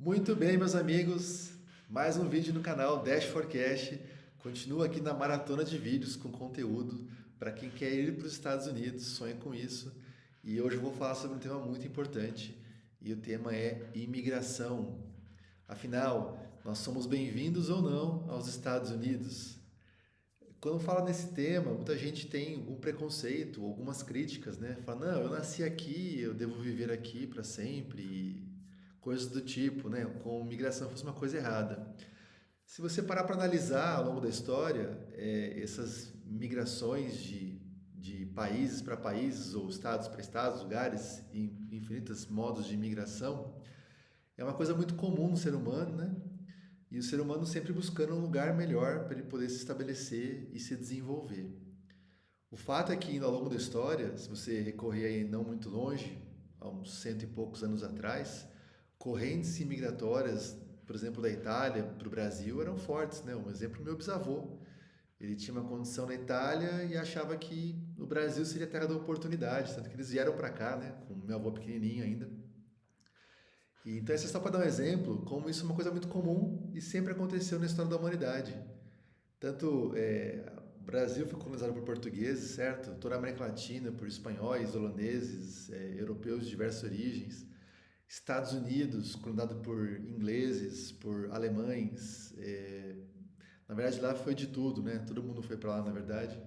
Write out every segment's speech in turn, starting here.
Muito bem, meus amigos. Mais um vídeo no canal Dash Forecast. Continua aqui na maratona de vídeos com conteúdo para quem quer ir para os Estados Unidos, sonha com isso. E hoje eu vou falar sobre um tema muito importante e o tema é imigração. Afinal, nós somos bem-vindos ou não aos Estados Unidos? Quando fala nesse tema, muita gente tem algum preconceito, algumas críticas, né? Fala, não, eu nasci aqui, eu devo viver aqui para sempre, e coisas do tipo, né? Como migração fosse uma coisa errada. Se você parar para analisar ao longo da história, essas migrações de países para países, ou estados para estados, lugares, infinitos modos de imigração, é uma coisa muito comum no ser humano, né? E o ser humano sempre buscando um lugar melhor para ele poder se estabelecer e se desenvolver. O fato é que ao longo da história, se você recorrer aí não muito longe, há uns cento e poucos anos atrás, correntes imigratórias, por exemplo, da Itália para o Brasil eram fortes, né? Um exemplo, meu bisavô. Ele tinha uma condição na Itália e achava que o Brasil seria a terra da oportunidade, tanto que eles vieram para cá, né? Com meu avô pequenininho ainda. E, então, isso é só para dar um exemplo, como isso é uma coisa muito comum e sempre aconteceu na história da humanidade. Tanto o Brasil foi colonizado por portugueses, certo? Toda a América Latina por espanhóis, holandeses, europeus de diversas origens. Estados Unidos, colonizado por ingleses, por alemães. Na verdade, lá foi de tudo, né? Todo mundo foi para lá, na verdade.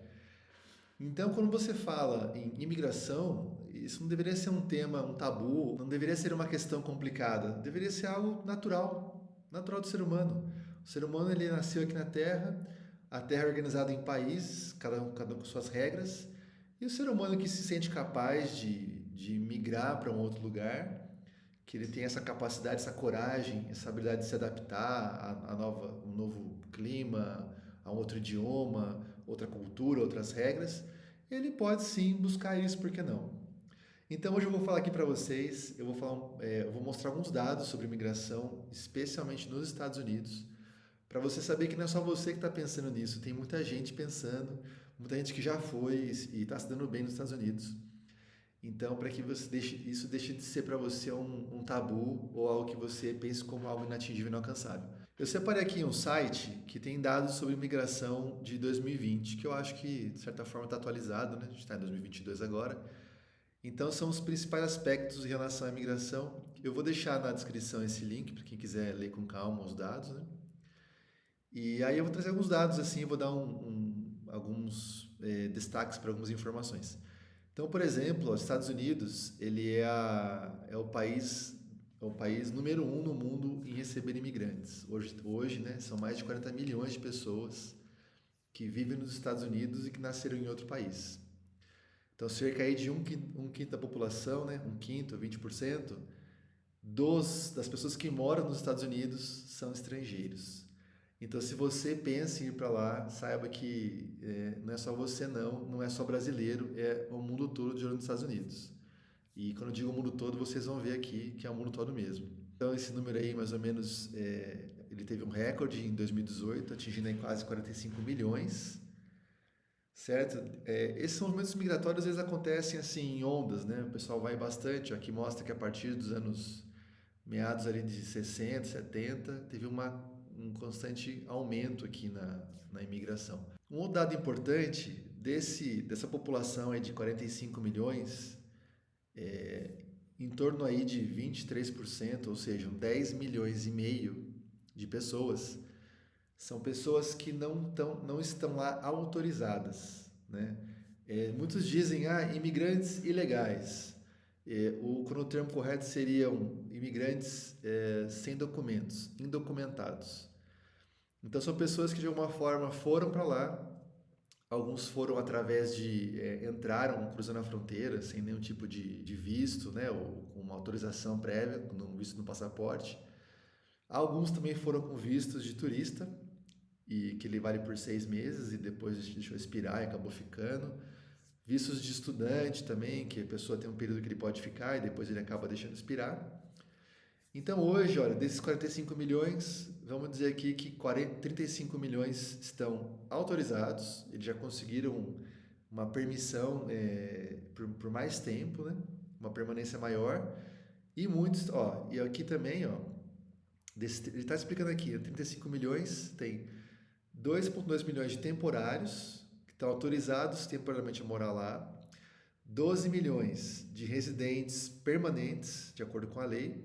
Então, quando você fala em imigração, isso não deveria ser um tema, um tabu, não deveria ser uma questão complicada, deveria ser algo natural, natural do ser humano. O ser humano ele nasceu aqui na Terra, a Terra é organizada em países, cada um com suas regras, e o ser humano que se sente capaz de migrar para um outro lugar, que ele tem essa capacidade, essa coragem, essa habilidade de se adaptar um novo clima, a um outro idioma, outra cultura, outras regras, ele pode sim buscar isso, por que não? Então hoje eu vou falar aqui para vocês, eu vou mostrar alguns dados sobre imigração, especialmente nos Estados Unidos, para você saber que não é só você que está pensando nisso, tem muita gente pensando, muita gente que já foi e está se dando bem nos Estados Unidos. Então, para que isso deixe de ser para você um tabu ou algo que você pense como algo inatingível e inalcançável. Eu separei aqui um site que tem dados sobre imigração de 2020, que eu acho que, de certa forma, está atualizado, né? A gente está em 2022 agora. Então, são os principais aspectos em relação à imigração. Eu vou deixar na descrição esse link para quem quiser ler com calma os dados, né? E aí eu vou trazer alguns dados, assim, eu vou dar alguns destaques para algumas informações. Então, por exemplo, os Estados Unidos, ele é o país número um no mundo em receber imigrantes. Hoje, né, são mais de 40 milhões de pessoas que vivem nos Estados Unidos e que nasceram em outro país. Então, cerca aí de um quinto da população, né, um quinto, 20%, das pessoas que moram nos Estados Unidos são estrangeiros. Então, se você pensa em ir para lá, saiba que não é só você não é só brasileiro, é o mundo todo de olho nos Estados Unidos. E quando eu digo o mundo todo, vocês vão ver aqui que é o mundo todo mesmo. Então, esse número aí, mais ou menos, ele teve um recorde em 2018, atingindo aí quase 45 milhões, certo? Esses movimentos migratórios, eles acontecem assim em ondas, né? O pessoal vai bastante, aqui mostra que a partir dos anos meados ali de 60, 70, teve um constante aumento aqui na imigração. Um outro dado importante dessa população aí de 45 milhões, em torno aí de 23%, ou seja, 10 milhões e meio de pessoas, são pessoas que não estão lá autorizadas, né? Muitos dizem, imigrantes ilegais. Quando o termo correto seriam imigrantes sem documentos, indocumentados. Então são pessoas que de alguma forma foram para lá, alguns foram através entraram cruzando a fronteira sem nenhum tipo de visto, né, ou com uma autorização prévia, com um visto no passaporte. Alguns também foram com vistos de turista, e que ele vale por 6 meses e depois deixou expirar e acabou ficando. Vistos de estudante também, que a pessoa tem um período que ele pode ficar e depois ele acaba deixando expirar. Então hoje, olha, desses 45 milhões, vamos dizer aqui que 35 milhões estão autorizados, eles já conseguiram uma permissão por mais tempo, né? Uma permanência maior. E muitos, ó, e aqui também, ó, Ele está explicando aqui, 35 milhões, tem 2,2 milhões de temporários, que estão autorizados temporariamente a morar lá, 12 milhões de residentes permanentes, de acordo com a lei,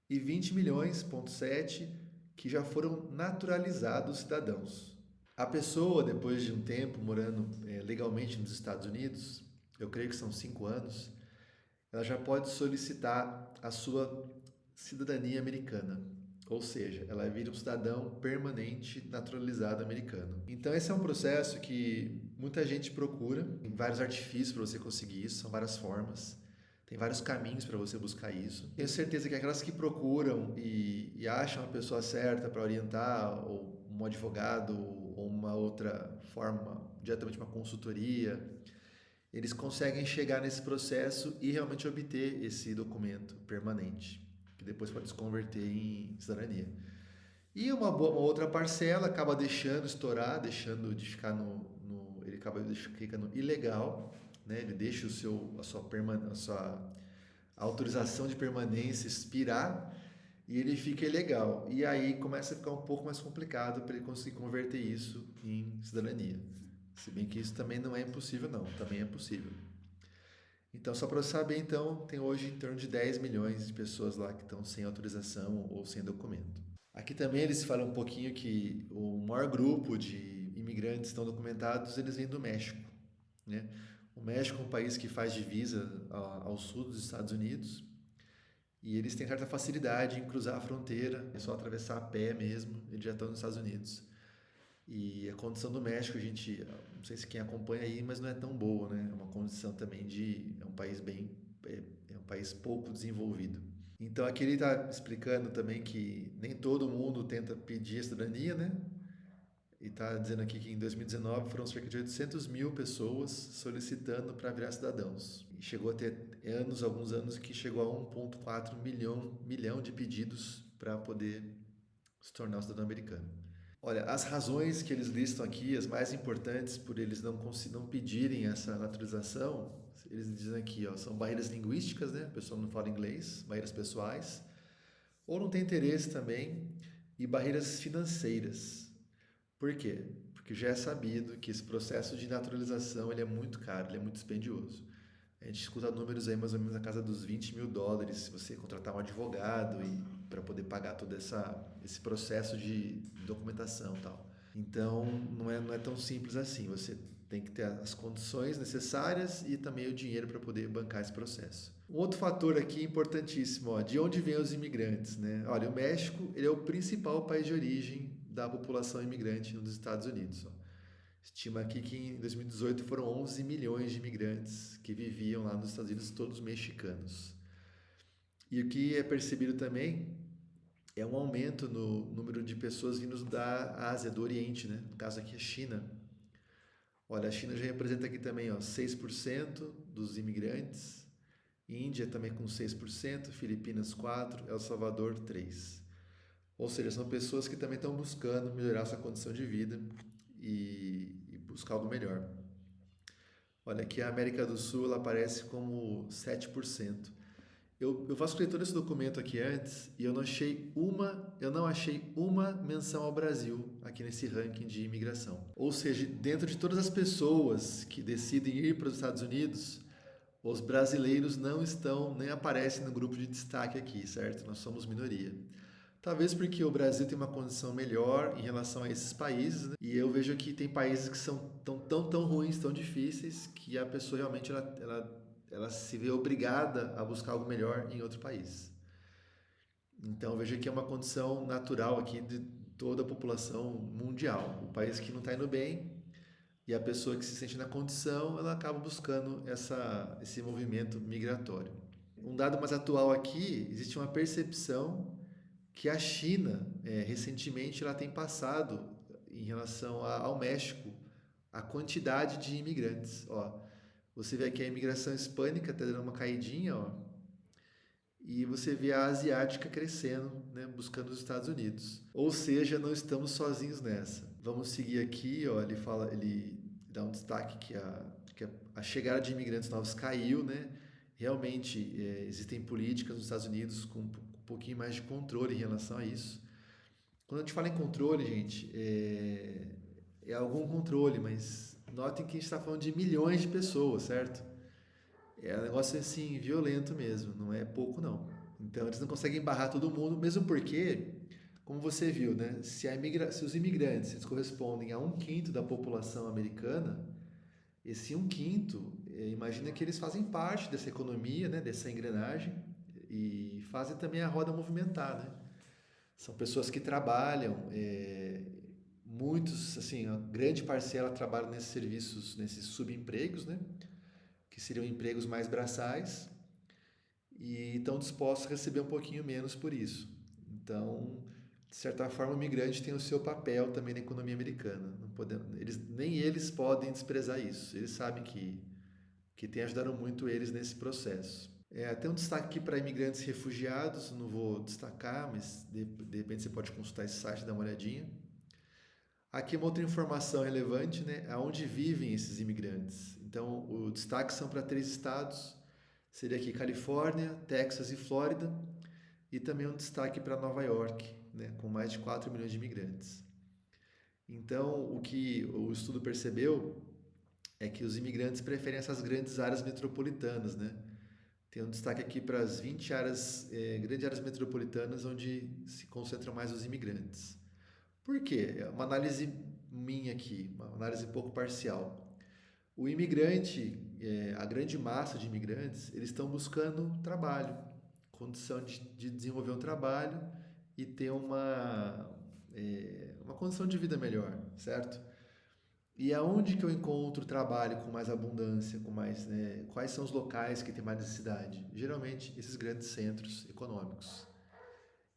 e 20 milhões, ponto 7, que já foram naturalizados cidadãos. A pessoa, depois de um tempo morando legalmente nos Estados Unidos, eu creio que são 5 anos, ela já pode solicitar a sua cidadania americana. Ou seja, ela vira um cidadão permanente naturalizado americano. Então esse é um processo que muita gente procura, tem vários artifícios para você conseguir isso, são várias formas, tem vários caminhos para você buscar isso. Tenho certeza que aquelas que procuram e acham a pessoa certa para orientar, ou um advogado, ou uma outra forma, diretamente uma consultoria, eles conseguem chegar nesse processo e realmente obter esse documento permanente, que depois pode se converter em cidadania. E uma outra parcela acaba deixando estourar, deixando de ficar ele acaba ficando ilegal, né? Ele deixa a sua autorização de permanência expirar e ele fica ilegal. E aí começa a ficar um pouco mais complicado para ele conseguir converter isso em cidadania. Se bem que isso também não é impossível, não. Também é possível. Então, só para você saber, então, tem hoje em torno de 10 milhões de pessoas lá que estão sem autorização ou sem documento. Aqui também eles falam um pouquinho que o maior grupo de imigrantes estão documentados, eles vêm do México, né? O México é um país que faz divisa ao sul dos Estados Unidos e eles têm certa facilidade em cruzar a fronteira, é só atravessar a pé mesmo, eles já estão nos Estados Unidos. E a condição do México, a gente, não sei se quem acompanha aí, mas não é tão boa, né? É uma condição também é um país é um país pouco desenvolvido. Então aqui ele está explicando também que nem todo mundo tenta pedir a cidadania, né? E está dizendo aqui que em 2019 foram cerca de 800 mil pessoas solicitando para virar cidadãos. E chegou a ter alguns anos, que chegou a 1,4 milhão de pedidos para poder se tornar um cidadão americano. Olha, as razões que eles listam aqui, as mais importantes por eles não pedirem essa naturalização, eles dizem aqui, ó, são barreiras linguísticas, né? A pessoa não fala inglês, barreiras pessoais, ou não tem interesse também, e barreiras financeiras. Por quê? Porque já é sabido que esse processo de naturalização ele é muito caro, ele é muito dispendioso. A gente escuta números aí mais ou menos na casa dos $20 mil se você contratar um advogado e para poder pagar todo esse processo de documentação e tal. Então não é tão simples assim. Você tem que ter as condições necessárias e também o dinheiro para poder bancar esse processo. Um outro fator aqui importantíssimo, ó, de onde vêm os imigrantes, né? Olha, o México ele é o principal país de origem da população imigrante nos Estados Unidos. Ó. Estima aqui que em 2018 foram 11 milhões de imigrantes que viviam lá nos Estados Unidos, todos mexicanos. E o que é percebido também é um aumento no número de pessoas vindas da Ásia, do Oriente, né? No caso aqui a China. Olha, a China já representa aqui também, ó, 6% dos imigrantes, Índia também com 6%, Filipinas 4%, El Salvador 3%. Ou seja, são pessoas que também estão buscando melhorar sua condição de vida e buscar algo melhor. Olha, aqui a América do Sul ela aparece como 7%. Eu vasculhei todo esse documento aqui antes e eu não achei uma menção ao Brasil aqui nesse ranking de imigração. Ou seja, dentro de todas as pessoas que decidem ir para os Estados Unidos, os brasileiros não estão, nem aparecem no grupo de destaque aqui, certo? Nós somos minoria. Talvez porque o Brasil tem uma condição melhor em relação a esses países, né? E eu vejo que tem países que são tão ruins, tão difíceis, que a pessoa realmente ela se vê obrigada a buscar algo melhor em outro país. Então eu vejo que é uma condição natural aqui de toda a população mundial. O país que não está indo bem e a pessoa que se sente na condição, ela acaba buscando esse movimento migratório. Um dado mais atual aqui, existe uma percepção que a China, recentemente, ela tem passado, em relação ao México, a quantidade de imigrantes. Ó, você vê aqui a imigração hispânica está dando uma caidinha, ó, e você vê a asiática crescendo, né, buscando os Estados Unidos. Ou seja, não estamos sozinhos nessa. Vamos seguir aqui, ó, ele dá um destaque que a chegada de imigrantes novos caiu, né? Realmente existem políticas nos Estados Unidos com pouquinho mais de controle em relação a isso. Quando a gente fala em controle, gente, é algum controle, mas notem que a gente está falando de milhões de pessoas, certo? É um negócio assim, violento mesmo, não é pouco não. Então eles não conseguem barrar todo mundo, mesmo porque, como você viu, né? Se os imigrantes eles correspondem a 1/5 da população americana, esse 1/5, imagina que eles fazem parte dessa economia, né? Dessa engrenagem e fazem também a roda movimentar, né? São pessoas que trabalham, muitos, assim, a grande parcela trabalha nesses serviços, nesses subempregos, né? Que seriam empregos mais braçais e estão dispostos a receber um pouquinho menos por isso. Então, de certa forma, o migrante tem o seu papel também na economia americana. Não podemos, nem eles podem desprezar isso. Eles sabem que tem ajudado muito eles nesse processo. Tem um destaque aqui para imigrantes e refugiados, não vou destacar, mas de repente você pode consultar esse site e dar uma olhadinha. Aqui uma outra informação relevante, né? Aonde vivem esses imigrantes. Então, o destaque são para 3 estados, seria aqui Califórnia, Texas e Flórida, e também um destaque para Nova York, né? Com mais de 4 milhões de imigrantes. Então, o que o estudo percebeu é que os imigrantes preferem essas grandes áreas metropolitanas, né? Tem um destaque aqui para as 20 áreas, grandes áreas metropolitanas onde se concentram mais os imigrantes. Por quê? É uma análise minha aqui, uma análise um pouco parcial. O imigrante, a grande massa de imigrantes, eles estão buscando trabalho, condição de desenvolver um trabalho e ter uma condição de vida melhor, certo? E aonde que eu encontro trabalho com mais abundância, com mais, né, quais são os locais que tem mais necessidade? Geralmente, esses grandes centros econômicos.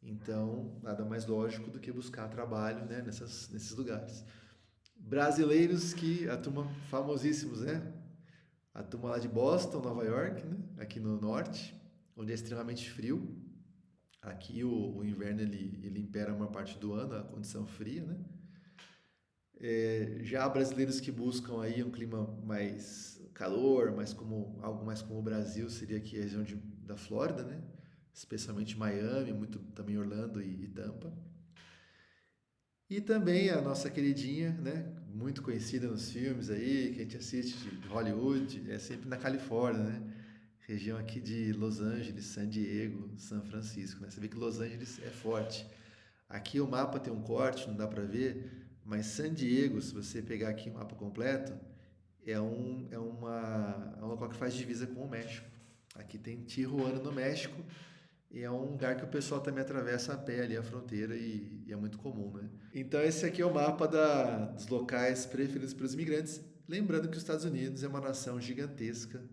Então, nada mais lógico do que buscar trabalho, né, nesses lugares. Brasileiros que, a turma famosíssimos, né? A turma lá de Boston, Nova York, né? Aqui no norte, onde é extremamente frio. Aqui o inverno ele impera uma parte do ano, a condição fria, né? Já há brasileiros que buscam aí um clima mais calor, algo mais como o Brasil, seria aqui a região da Flórida, né? Especialmente Miami, muito também Orlando e Tampa. E também a nossa queridinha, né? Muito conhecida nos filmes aí, que a gente assiste de Hollywood, é sempre na Califórnia, né? Região aqui de Los Angeles, San Diego, São Francisco, né? Você vê que Los Angeles é forte. Aqui o mapa tem um corte, não dá para ver, mas San Diego, se você pegar aqui o mapa completo, é um local que faz divisa com o México. Aqui tem Tijuana no México e é um lugar que o pessoal também atravessa a pé ali a fronteira e é muito comum, né? Então esse aqui é o mapa dos locais preferidos para os imigrantes. Lembrando que os Estados Unidos é uma nação gigantesca,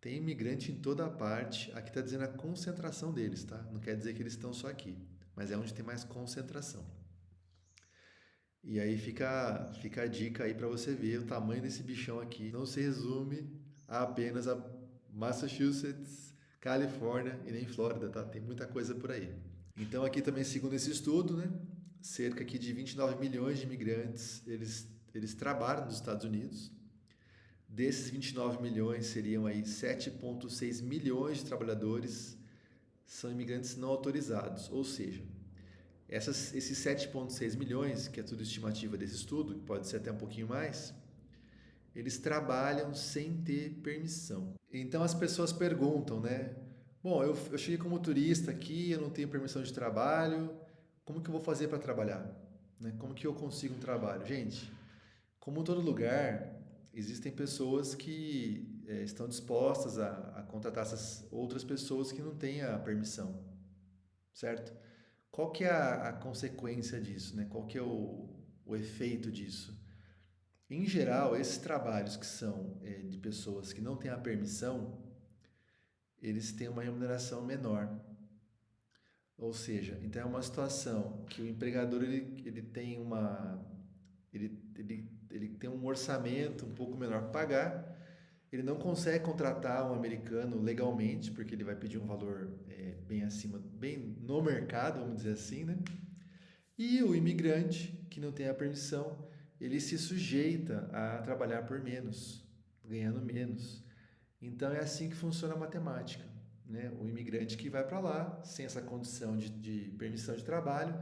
tem imigrante em toda a parte. Aqui está dizendo a concentração deles, tá? Não quer dizer que eles estão só aqui, mas é onde tem mais concentração. E aí fica a dica aí para você ver o tamanho desse bichão aqui. Não se resume a apenas a Massachusetts, Califórnia e nem Flórida, tá? Tem muita coisa por aí. Então aqui também, segundo esse estudo, né, cerca aqui de 29 milhões de imigrantes, eles trabalham nos Estados Unidos. Desses 29 milhões seriam aí 7,6 milhões de trabalhadores são imigrantes não autorizados, ou seja, esses 7,6 milhões, que é tudo estimativa desse estudo, que pode ser até um pouquinho mais, eles trabalham sem ter permissão. Então as pessoas perguntam, né? Bom, eu cheguei como turista aqui, eu não tenho permissão de trabalho, como que eu vou fazer para trabalhar? Né? Como que eu consigo um trabalho? Gente, como em todo lugar, existem pessoas que estão dispostas a contratar essas outras pessoas que não têm a permissão, certo? Qual que é a consequência disso, né? Qual que é o efeito disso? Em geral, esses trabalhos que são de pessoas que não têm a permissão, eles têm uma remuneração menor. Ou seja, então é uma situação que o empregador ele tem ele tem um orçamento um pouco menor para pagar, ele não consegue contratar um americano legalmente, porque ele vai pedir um valor bem acima, bem no mercado, vamos dizer assim, né? E o imigrante, que não tem a permissão, ele se sujeita a trabalhar por menos, ganhando menos. Então é assim que funciona a matemática. né, o imigrante que vai para lá sem essa condição de permissão de trabalho,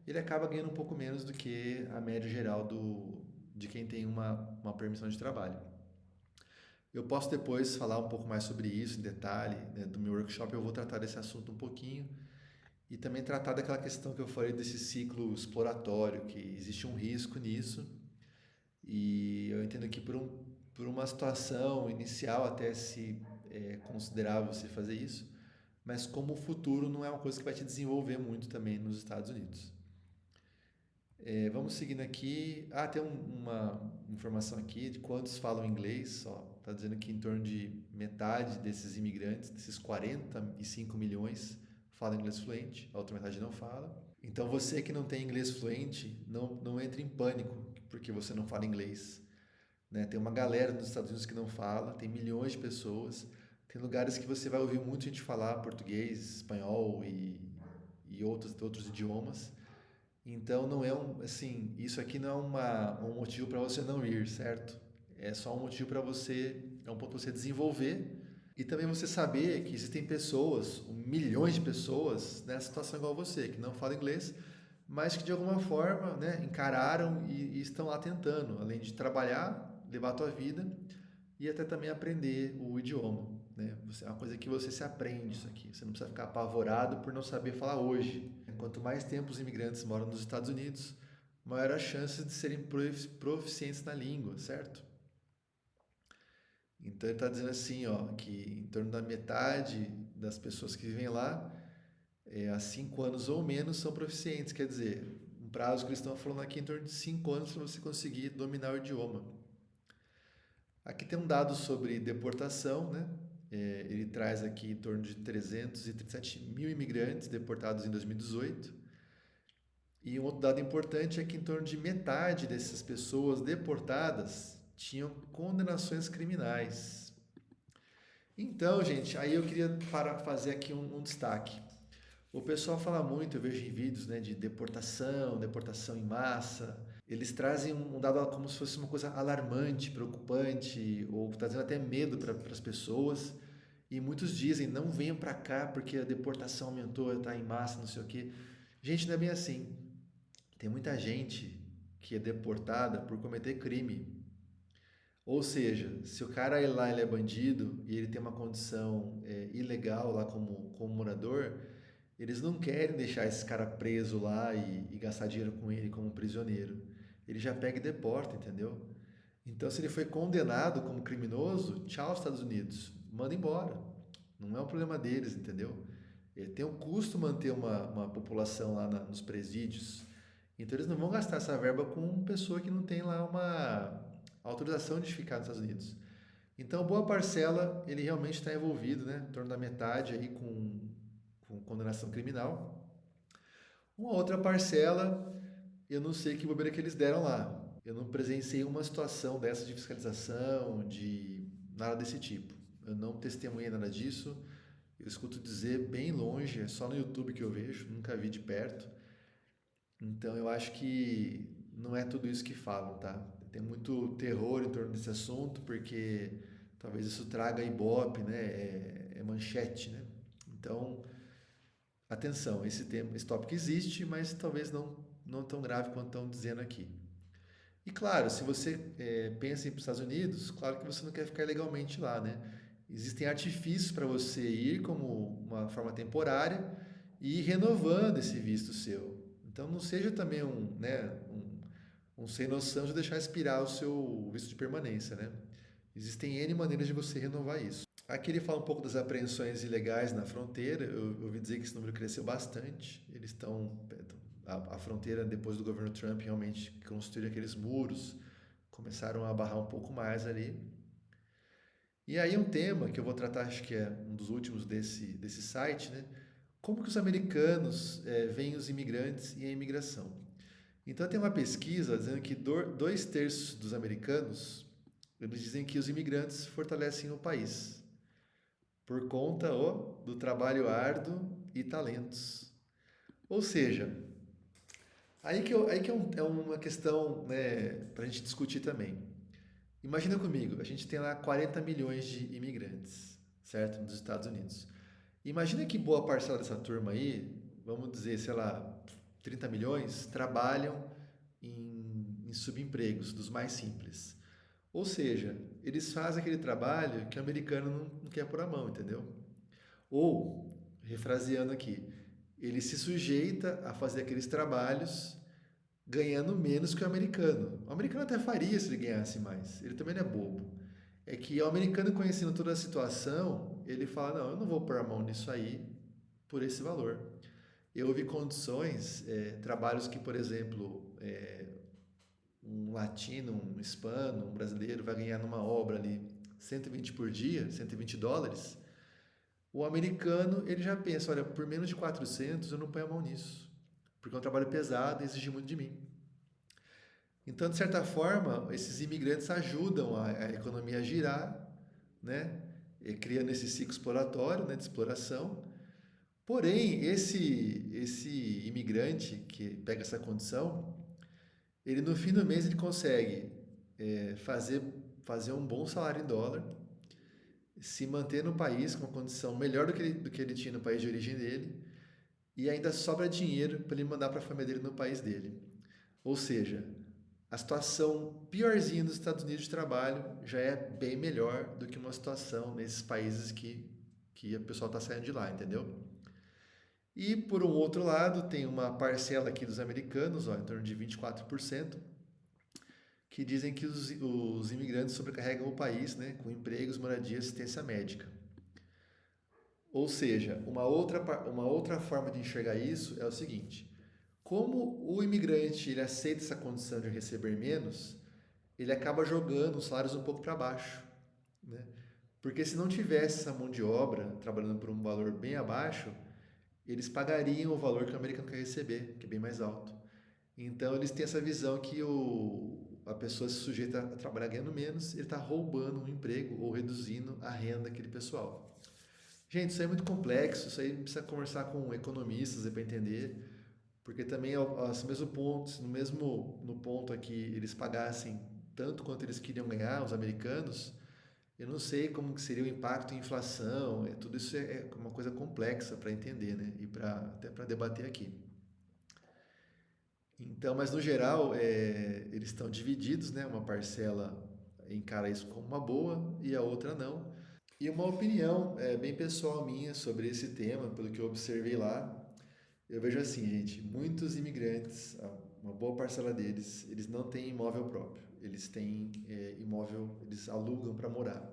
ele acaba ganhando um pouco menos do que a média geral de quem tem uma permissão de trabalho. Eu posso depois falar um pouco mais sobre isso em detalhe, né, do meu workshop eu vou tratar desse assunto um pouquinho e também tratar daquela questão que eu falei desse ciclo exploratório, que existe um risco nisso e eu entendo que por uma situação inicial até se considerar você fazer isso, mas como o futuro não é uma coisa que vai te desenvolver muito também nos Estados Unidos. Vamos seguindo aqui. Tem uma informação aqui de quantos falam inglês. Só está dizendo que em torno de metade desses imigrantes, desses 45 milhões, falam inglês fluente, a outra metade não fala. Então você que não tem inglês fluente, não entre em pânico porque você não fala inglês. Né? Tem uma galera nos Estados Unidos que não fala, tem milhões de pessoas, tem lugares que você vai ouvir muita gente falar português, espanhol e outros idiomas. Então não é isso aqui não é um motivo para você não ir, certo? É só um motivo para você, é um ponto para você desenvolver e também você saber que existem pessoas, milhões de pessoas nessa situação igual você, que não falam inglês, mas que de alguma forma, né, encararam e estão lá tentando, além de trabalhar, levar a tua vida e até também aprender o idioma, né? É uma coisa que você se aprende isso aqui. Você não precisa ficar apavorado por não saber falar hoje. Quanto mais tempo os imigrantes moram nos Estados Unidos, maior a chance de serem proficientes na língua, certo? Então ele está dizendo assim, ó, que em torno da metade das pessoas que vivem lá, há 5 anos ou menos, são proficientes. Quer dizer, um prazo que eles estão falando aqui em torno de 5 anos para você conseguir dominar o idioma. Aqui tem um dado sobre deportação, né? Ele traz aqui em torno de 337 mil imigrantes deportados em 2018. E um outro dado importante é que em torno de metade dessas pessoas deportadas tinham condenações criminais. Então, gente, aí eu queria fazer aqui um destaque. O pessoal fala muito, eu vejo em vídeos, né, de deportação em massa. Eles trazem um dado como se fosse uma coisa alarmante, preocupante, ou trazendo até medo para as pessoas. E muitos dizem, não venham para cá porque a deportação aumentou, está em massa, não sei o quê. Gente, não é bem assim. Tem muita gente que é deportada por cometer crime. Ou seja, se o cara lá ele é bandido e ele tem uma condição ilegal lá como morador, eles não querem deixar esse cara preso lá e gastar dinheiro com ele como prisioneiro. Ele já pega e deporta, entendeu? Então, se ele foi condenado como criminoso, tchau, Estados Unidos, manda embora. Não é um problema deles, entendeu? Tem um custo manter uma população lá nos presídios. Então, eles não vão gastar essa verba com pessoa que não tem lá uma autorização de ficar nos Estados Unidos. Então, boa parcela, ele realmente está envolvido, né? Em torno da metade aí com condenação criminal. Uma outra parcela, eu não sei que bobeira que eles deram lá. Eu não presenciei uma situação dessa de fiscalização, de nada desse tipo. Eu não testemunhei nada disso. Eu escuto dizer bem longe, é só no YouTube que eu vejo, nunca vi de perto. Então eu acho que não é tudo isso que falam, tá? Tem muito terror em torno desse assunto, porque talvez isso traga ibope, né? É manchete, né? Então, atenção, esse tópico existe, mas talvez não tão grave quanto estão dizendo aqui. E claro, se você pensa em ir para os Estados Unidos, claro que você não quer ficar ilegalmente lá, né? Existem artifícios para você ir como uma forma temporária e ir renovando esse visto seu. Então não seja também um sem noção de deixar expirar o seu visto de permanência, né? Existem N maneiras de você renovar isso. Aqui ele fala um pouco das apreensões ilegais na fronteira. Eu ouvi dizer que esse número cresceu bastante. Eles estão... A fronteira, depois do governo Trump, realmente construíram aqueles muros, começaram a barrar um pouco mais ali. E aí um tema que eu vou tratar, acho que é um dos últimos desse site, né? Como que os americanos veem os imigrantes e a imigração. Então tem uma pesquisa dizendo que 2/3 dos americanos, eles dizem que os imigrantes fortalecem o país, por conta do trabalho árduo e talentos. Ou seja, aí que é uma questão, né, para a gente discutir também. Imagina comigo, a gente tem lá 40 milhões de imigrantes, certo? Nos Estados Unidos. Imagina que boa parcela dessa turma aí, vamos dizer, sei lá, 30 milhões, trabalham em subempregos, dos mais simples. Ou seja, eles fazem aquele trabalho que o americano não quer pôr a mão, entendeu? Ou, refraseando aqui, ele se sujeita a fazer aqueles trabalhos ganhando menos que o americano. O americano até faria se ele ganhasse mais. Ele também não é bobo. É que o americano, conhecendo toda a situação, ele fala: não, eu não vou pôr a mão nisso aí por esse valor. Eu vi condições, trabalhos que, por exemplo, um latino, um hispano, um brasileiro vai ganhar numa obra ali 120 por dia, US$ 120. O americano, ele já pensa: olha, por menos de 400 eu não ponho a mão nisso, porque é um trabalho pesado e exige muito de mim. Então, de certa forma, esses imigrantes ajudam a economia a girar, né? Criando esse ciclo exploratório, né, de exploração. Porém, esse imigrante que pega essa condição, ele no fim do mês ele consegue fazer um bom salário em dólar, se manter no país com uma condição melhor do que ele tinha no país de origem dele, e ainda sobra dinheiro para ele mandar para a família dele no país dele. Ou seja, a situação piorzinha nos Estados Unidos de trabalho já é bem melhor do que uma situação nesses países que a pessoa está saindo de lá, entendeu? E por um outro lado, tem uma parcela aqui dos americanos, ó, em torno de 24%, que dizem que os imigrantes sobrecarregam o país, né, com empregos, moradia e assistência médica. Ou seja, uma outra forma de enxergar isso é o seguinte: como o imigrante ele aceita essa condição de receber menos, ele acaba jogando os salários um pouco para baixo, né? Porque se não tivesse essa mão de obra trabalhando por um valor bem abaixo, eles pagariam o valor que o americano quer receber, que é bem mais alto. Então eles têm essa visão que a pessoa se sujeita a trabalhar ganhando menos, ele está roubando um emprego ou reduzindo a renda daquele pessoal. Gente, isso aí é muito complexo, isso aí precisa conversar com economistas para entender, porque também aos mesmos pontos, no ponto aqui eles pagassem tanto quanto eles queriam ganhar, os americanos, eu não sei como que seria o impacto em inflação, tudo isso é uma coisa complexa para entender, né? E até para debater aqui. Então, mas no geral, eles estão divididos, né? Uma parcela encara isso como uma boa e a outra não. E uma opinião bem pessoal minha sobre esse tema, pelo que eu observei lá, eu vejo assim, gente, muitos imigrantes, uma boa parcela deles, eles não têm imóvel próprio, eles têm imóvel, eles alugam para morar.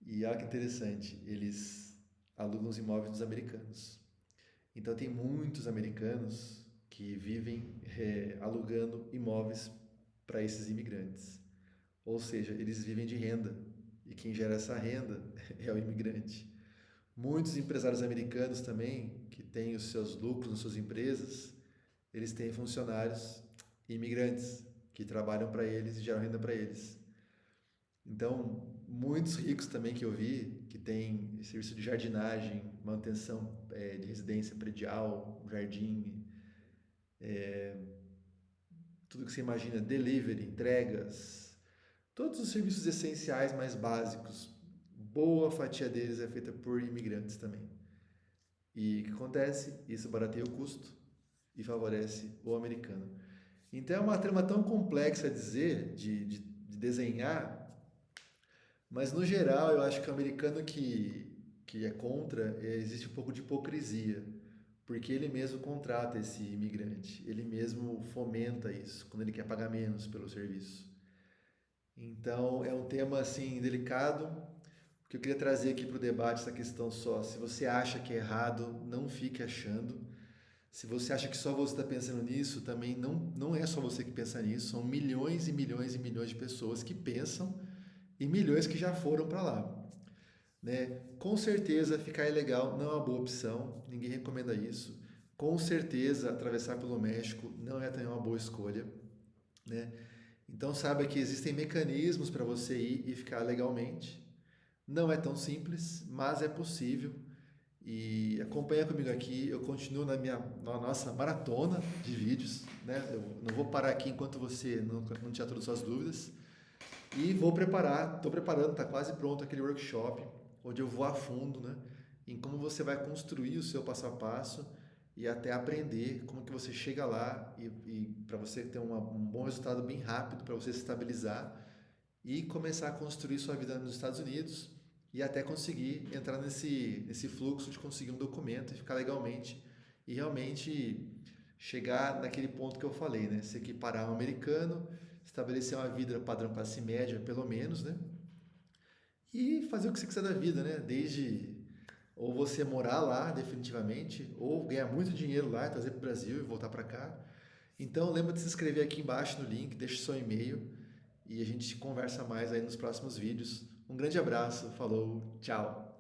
E olha que interessante, eles alugam os imóveis dos americanos. Então tem muitos americanos que vivem alugando imóveis para esses imigrantes. Ou seja, eles vivem de renda. E quem gera essa renda é o imigrante. Muitos empresários americanos também, que têm os seus lucros nas suas empresas, eles têm funcionários imigrantes que trabalham para eles e geram renda para eles. Então, muitos ricos também que eu vi, que têm serviço de jardinagem, manutenção de residência predial, jardim, tudo que você imagina, delivery, entregas, todos os serviços essenciais mais básicos, boa fatia deles é feita por imigrantes também. E o que acontece? Isso barateia o custo e favorece o americano. Então é uma trama tão complexa de desenhar, mas no geral eu acho que o americano que é contra, existe um pouco de hipocrisia, porque ele mesmo contrata esse imigrante, ele mesmo fomenta isso, quando ele quer pagar menos pelo serviço. Então é um tema assim delicado, que eu queria trazer aqui para o debate essa questão só. Se você acha que é errado, não fique achando. Se você acha que só você está pensando nisso, também não é só você que pensa nisso. São milhões e milhões e milhões de pessoas que pensam e milhões que já foram para lá. Né? Com certeza, ficar ilegal não é uma boa opção. Ninguém recomenda isso. Com certeza, atravessar pelo México não é também uma boa escolha. Né? Então, saiba que existem mecanismos para você ir e ficar legalmente. Não é tão simples, mas é possível. E acompanha comigo aqui, eu continuo na nossa maratona de vídeos, né? Eu não vou parar aqui enquanto você não tirar todas as suas dúvidas. E estou preparando, está quase pronto aquele workshop, onde eu vou a fundo, né? em como você vai construir o seu passo a passo e até aprender como que você chega lá e para você ter um bom resultado bem rápido, para você se estabilizar e começar a construir sua vida nos Estados Unidos e até conseguir entrar nesse fluxo de conseguir um documento e ficar legalmente e realmente chegar naquele ponto que eu falei, né? Se equiparar ao americano, estabelecer uma vida padrão classe média, pelo menos, né? E fazer o que você quiser da vida, né? Desde ou você morar lá definitivamente, ou ganhar muito dinheiro lá, trazer para o Brasil e voltar para cá. Então lembra de se inscrever aqui embaixo no link, deixa seu e-mail e a gente conversa mais aí nos próximos vídeos. Um grande abraço, falou, tchau!